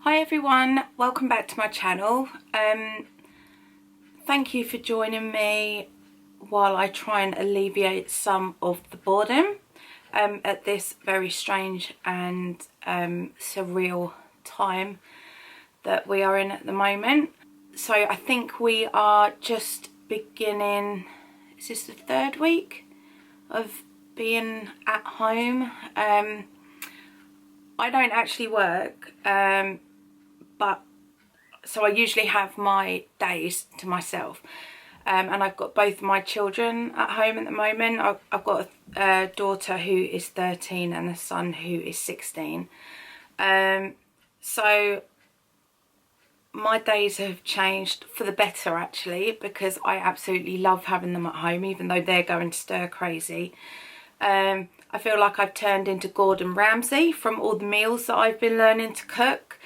Hi everyone, welcome back to my channel. Thank you for joining me while I try and alleviate some of the boredom at this very strange and surreal time that we are in at the moment. So I think we are just beginning, is this the third week of being at home? I don't actually work, but so I usually have my days to myself, and I've got both my children at home at the moment. I've got a daughter who is 13 and a son who is 16, so my days have changed for the better actually, because I absolutely love having them at home even though they're going stir crazy. I feel like I've turned into Gordon Ramsay from all the meals that I've been learning to cook.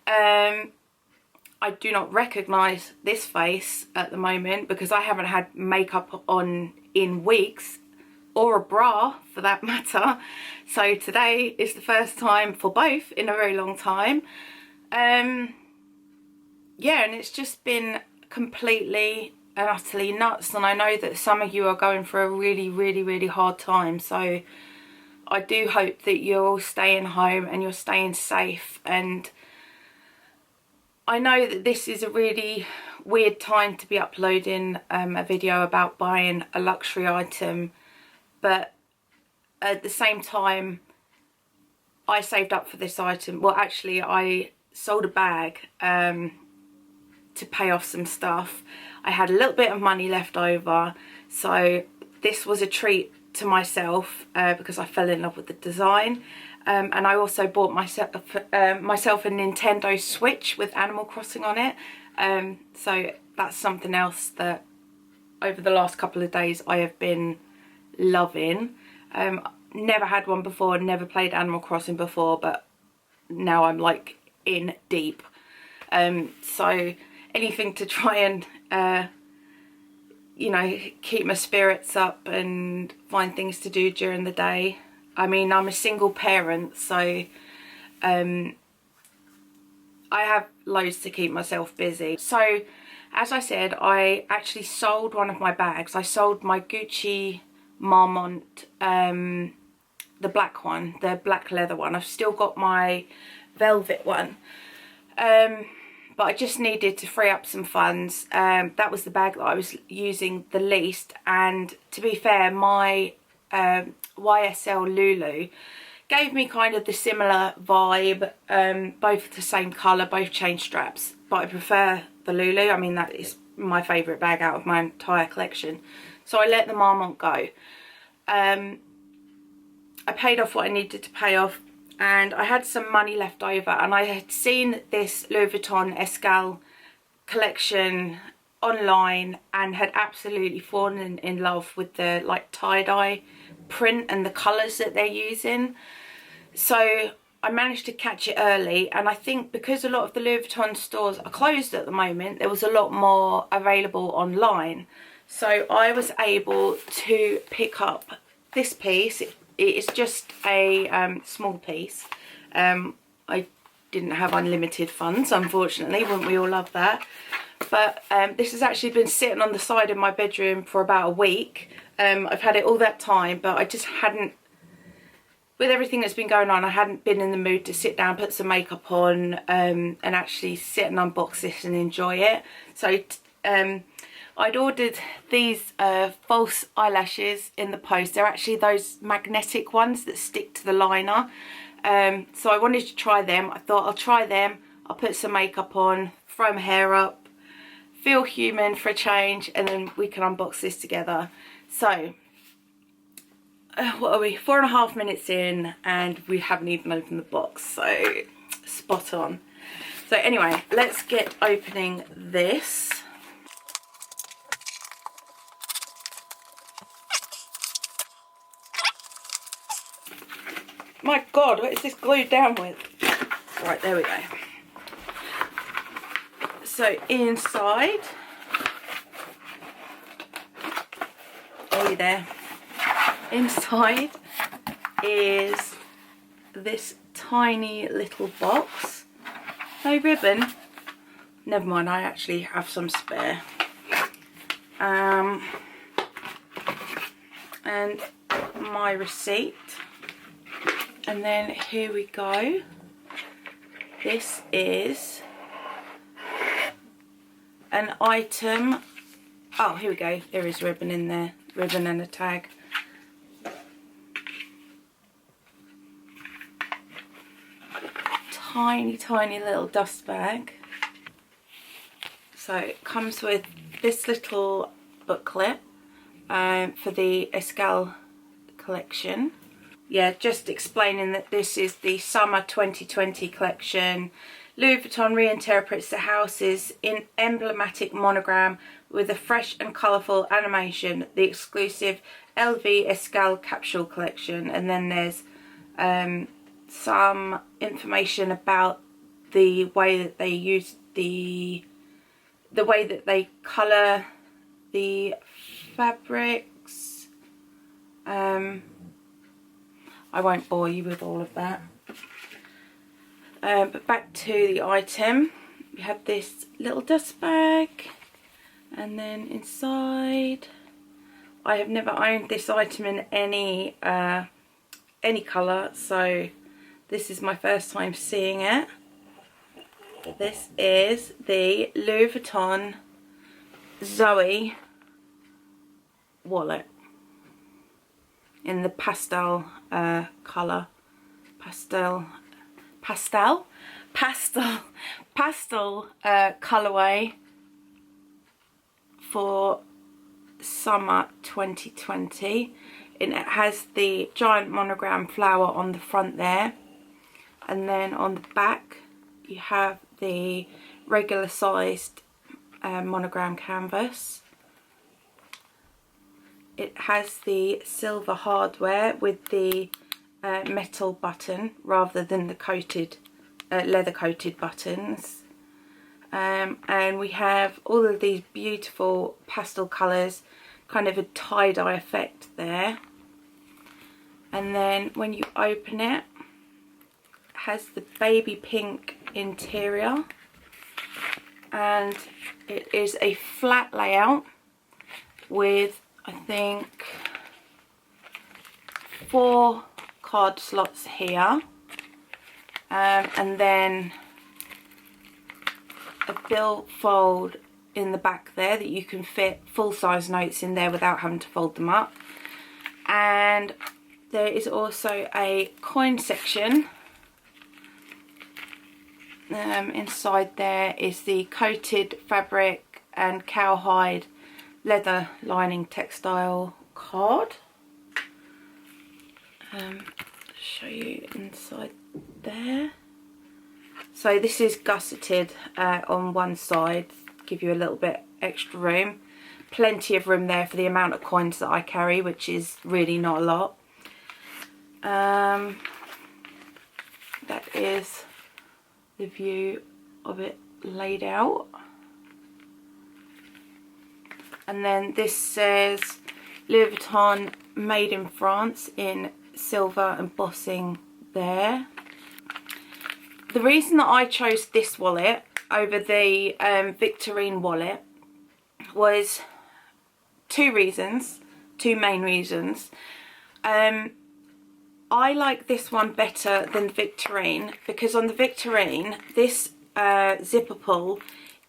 I do not recognise this face at the moment because I haven't had makeup on in weeks, or a bra for that matter. So today is the first time for both in a very long time. Yeah, and it's just been completely and utterly nuts, and I know that some of you are going through a really hard time, so I do hope that you're all staying home and you're staying safe. And I know that this is a really weird time to be uploading a video about buying a luxury item, but at the same time I saved up for this item. Well, actually I sold a bag to pay off some stuff. I had a little bit of money left over, so this was a treat to myself because I fell in love with the design. And I also bought myself a Nintendo Switch with Animal Crossing on it. So that's something else that over the last couple of days I have been loving. Never had one before, never played Animal Crossing before, but now I'm like in deep. So anything to try and you know, keep my spirits up and find things to do during the day. I mean, I'm a single parent, so I have loads to keep myself busy. So as I said, I actually sold one of my bags. I sold my Gucci Marmont, the black one, the black leather one. I've still got my velvet one, but I just needed to free up some funds. That was the bag that I was using the least, and to be fair, my YSL Lulu gave me kind of the similar vibe, both the same colour, both chain straps, but I prefer the Lulu. I mean, that is my favourite bag out of my entire collection, so I let the Marmont go. I paid off what I needed to pay off, and I had some money left over, and I had seen this Louis Vuitton Escale collection online and had absolutely fallen in love with the like tie-dye print and the colours that they're using. So I managed to catch it early, and I think because a lot of the Louis Vuitton stores are closed at the moment, there was a lot more available online. So I was able to pick up this piece. It is just a small piece. I didn't have unlimited funds, unfortunately. Wouldn't we all love that? But this has actually been sitting on the side of my bedroom for about a week. I've had it all that time, but I just hadn't, with everything that's been going on, I hadn't been in the mood to sit down, put some makeup on, and actually sit and unbox this and enjoy it. So I'd ordered these false eyelashes in the post. They're actually those magnetic ones that stick to the liner. So I wanted to try them. I thought I'll try them, I'll put some makeup on, throw my hair up, feel human for a change, and then we can unbox this together. So what are we, 4.5 minutes in, and we haven't even opened the box, so spot on. So anyway, let's get opening this. My God, what is this glued down with? Right, there we go. So inside, there, inside is this tiny little box. No ribbon. Never mind, I actually have some spare. And my receipt. And then here we go. This is an item. Oh, here we go. There is ribbon in there. Ribbon and a tag. Tiny, tiny little dust bag. So it comes with this little booklet for the Escale collection. Yeah, just explaining that this is the summer 2020 collection. Louis Vuitton reinterprets the house's emblematic monogram with a fresh and colourful animation, the exclusive LV Escale capsule collection. And then there's some information about the way that they use the way that they colour the fabrics. I won't bore you with all of that. But back to the item. We have this little dust bag, and then inside, I have never owned this item in any colour, so this is my first time seeing it. This is the Louis Vuitton Zoe wallet in the pastel colour. Pastel colourway for summer 2020. And it has the giant monogram flower on the front there, and then on the back you have the regular sized monogram canvas. It has the silver hardware with the metal button rather than the coated leather coated buttons, and we have all of these beautiful pastel colours, kind of a tie-dye effect there. And then when you open it, it has the baby pink interior, and it is a flat layout with, I think, 4 card slots here, and then a billfold in the back there that you can fit full-size notes in there without having to fold them up. And there is also a coin section. Inside there is the coated fabric and cowhide leather lining textile card. Show you inside there. So this is gusseted on one side, give you a little bit extra room. Plenty of room there for the amount of coins that I carry, which is really not a lot. That is the view of it laid out. And then this says Louis Vuitton made in France in silver embossing there. The reason that I chose this wallet over the Victorine wallet was two main reasons. I like this one better than Victorine because on the Victorine, this zipper pull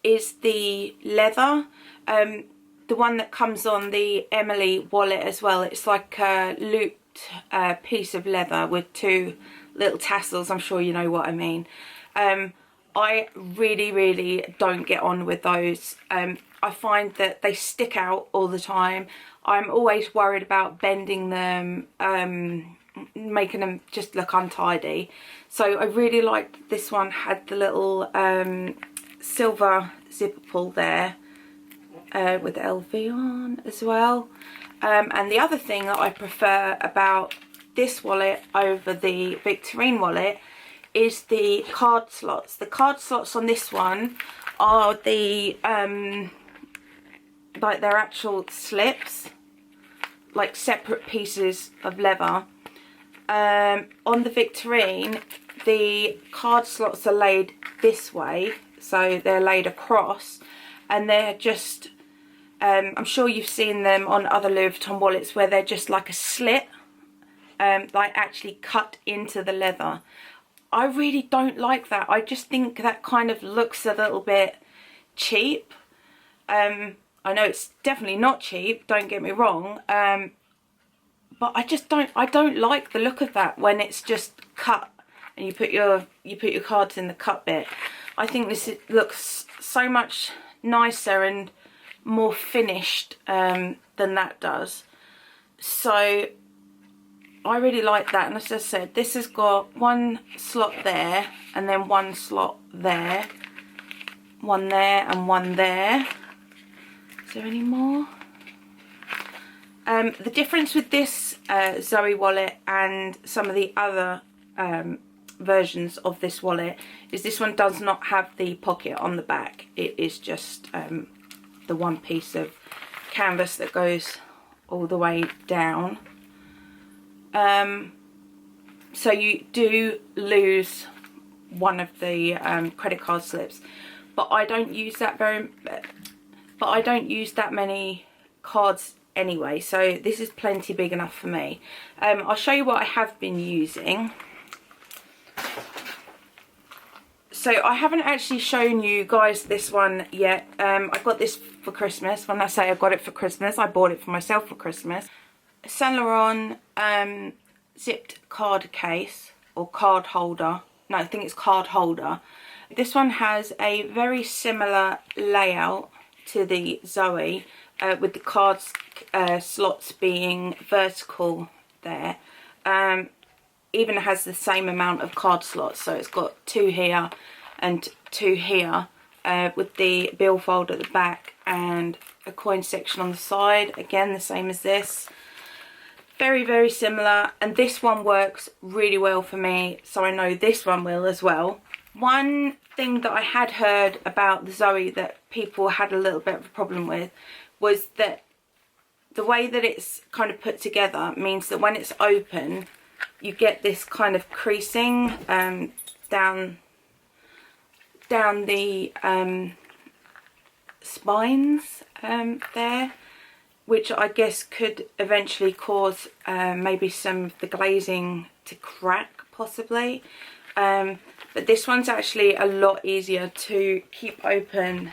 is the leather. The one that comes on the Emily wallet as well, it's like a looped piece of leather with 2 little tassels. I'm sure you know what I mean. I really don't get on with those. I find that they stick out all the time. I'm always worried about bending them, making them just look untidy. So I really liked this one, had the little silver zipper pull there with LV on as well. And the other thing that I prefer about this wallet over the Victorine wallet is the card slots. The card slots on this one are the like they're actual slips, like separate pieces of leather. On the Victorine, the card slots are laid this way, so they're laid across, and they're just, I'm sure you've seen them on other Louis Vuitton wallets where they're just like a slit, like actually cut into the leather. I really don't like that. I just think that kind of looks a little bit cheap. I know it's definitely not cheap, don't get me wrong, but I don't like the look of that when it's just cut and you put your cards in the cut bit. I think this looks so much nicer and more finished than that does. So I really like that. And as I said, this has got one slot there and then one slot there, one there and one there. Is there any more? The difference with this Zoe wallet and some of the other versions of this wallet is this one does not have the pocket on the back. It is just the one piece of canvas that goes all the way down. So you do lose one of the credit card slips, but I don't use that many cards anyway, so this is plenty big enough for me. I'll show you what I have been using. So I haven't actually shown you guys this one yet. I got this for Christmas. When I say I got it for Christmas, I bought it for myself for Christmas. Saint Laurent zipped card case or card holder. No, I think it's card holder. This one has a very similar layout to the Zoe, with the cards slots being vertical there. Even has the same amount of card slots, so it's got 2 here and 2 here, with the billfold at the back and a coin section on the side. Again, the same as this. Very, very similar, and this one works really well for me, so I know this one will as well. One thing that I had heard about the Zoe that people had a little bit of a problem with was that the way that it's kind of put together means that when it's open, you get this kind of creasing down the spines there, which I guess could eventually cause maybe some of the glazing to crack, possibly. But this one's actually a lot easier to keep open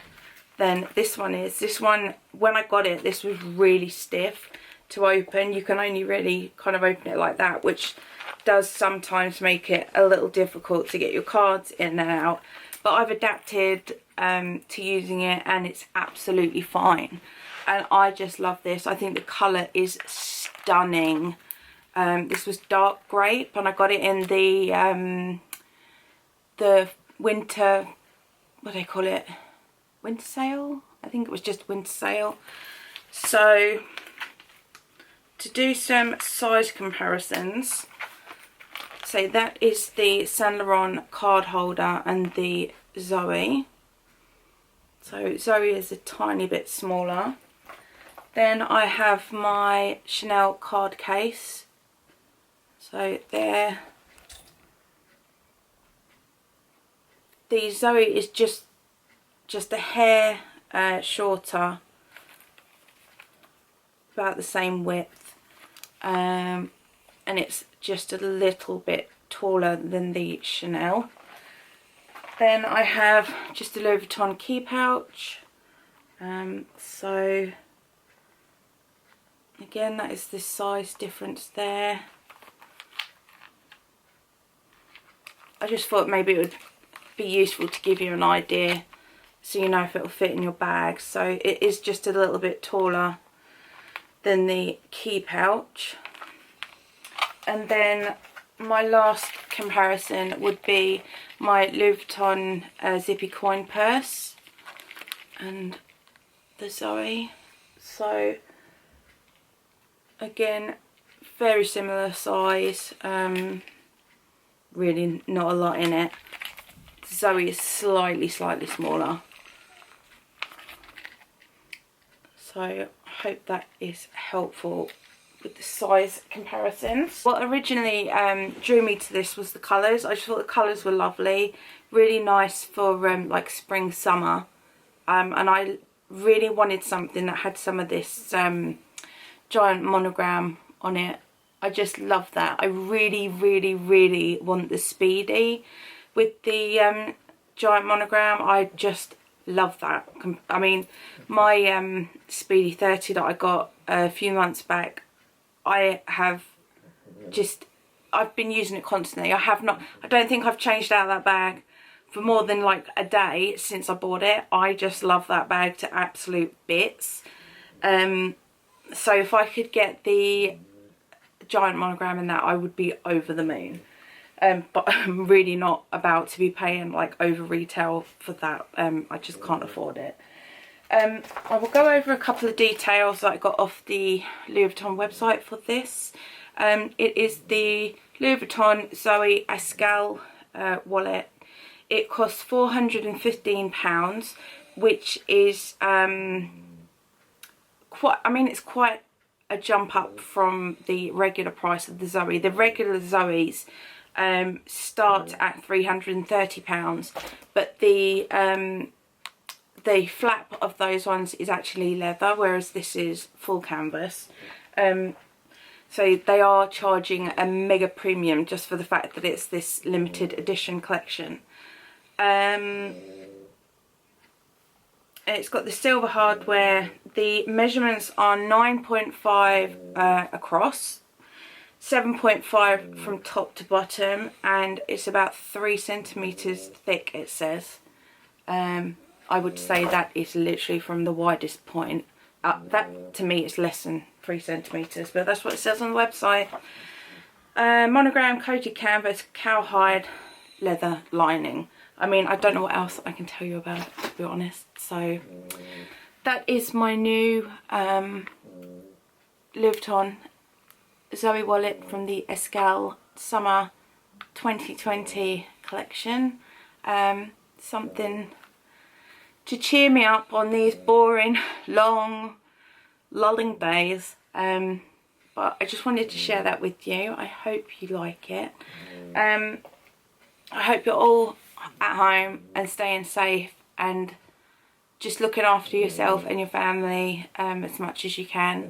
than this one is. This one, when I got it, this was really stiff to open. You can only really kind of open it like that, which does sometimes make it a little difficult to get your cards in and out. But I've adapted to using it, and it's absolutely fine. And I just love this. I think the colour is stunning. This was dark grape, and I got it in the winter, what do they call it? Winter sale? I think it was just winter sale. So to do some size comparisons, so that is the Saint Laurent card holder and the Zoe. So Zoe is a tiny bit smaller. Then I have my Chanel card case. So there. The Zoe is just a hair shorter, about the same width, and it's just a little bit taller than the Chanel. Then I have just a Louis Vuitton key pouch. So again, that is the size difference there. I just thought maybe it would be useful to give you an idea so you know if it will fit in your bag. So it is just a little bit taller than the key pouch. And then my last comparison would be my Louis Vuitton Zippy coin purse and the Zoe. So again, very similar size, really not a lot in it. Zoe is slightly smaller. So I hope that is helpful with the size comparisons. What originally drew me to this was the colours. I just thought the colours were lovely, really nice for like spring, summer, and I really wanted something that had some of this giant monogram on it. I just love that. I really, really, really want the Speedy with the giant monogram. I just love that. I mean, my Speedy 30 that I got a few months back, I've been using it constantly. I don't think I've changed out that bag for more than like a day since I bought it. I just love that bag to absolute bits. So if I could get the giant monogram in that, I would be over the moon. But I'm really not about to be paying like over retail for that. I just can't afford it. I will go over a couple of details that I got off the Louis Vuitton website for this. It is the Louis Vuitton Zoe Escale wallet. It costs £415, which is it's quite a jump up from the regular price of the Zoe. The regular Zoes start at £330, but the flap of those ones is actually leather, whereas this is full canvas. So they are charging a mega premium just for the fact that it's this limited edition collection. It's got the silver hardware. The measurements are 9.5 across, 7.5 from top to bottom, and it's about 3 centimeters thick, it says. I would say that is literally from the widest point. That to me is less than 3 centimeters, but that's what it says on the website. Monogram, coated canvas, cowhide, leather lining. I mean, I don't know what else I can tell you about it, to be honest. So that is my new Louis Vuitton Zoe wallet from the Escale Summer 2020 collection. Something to cheer me up on these boring, long, lulling days. But I just wanted to share that with you. I hope you like it. I hope you're all at home and staying safe and just looking after yourself and your family as much as you can.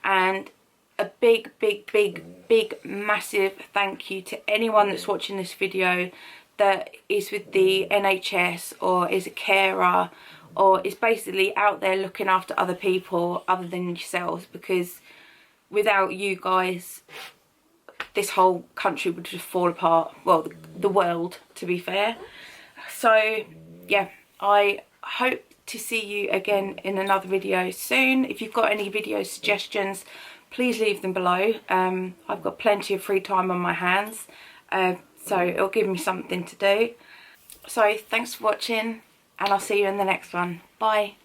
And a big, big, big, big, massive thank you to anyone that's watching this video that is with the NHS or is a carer or is basically out there looking after other people other than yourselves, because without you guys this whole country would just fall apart. Well, the world, to be fair. So yeah, I hope to see you again in another video soon. If you've got any video suggestions, please leave them below. I've got plenty of free time on my hands, so it'll give me something to do. So thanks for watching, and I'll see you in the next one. Bye.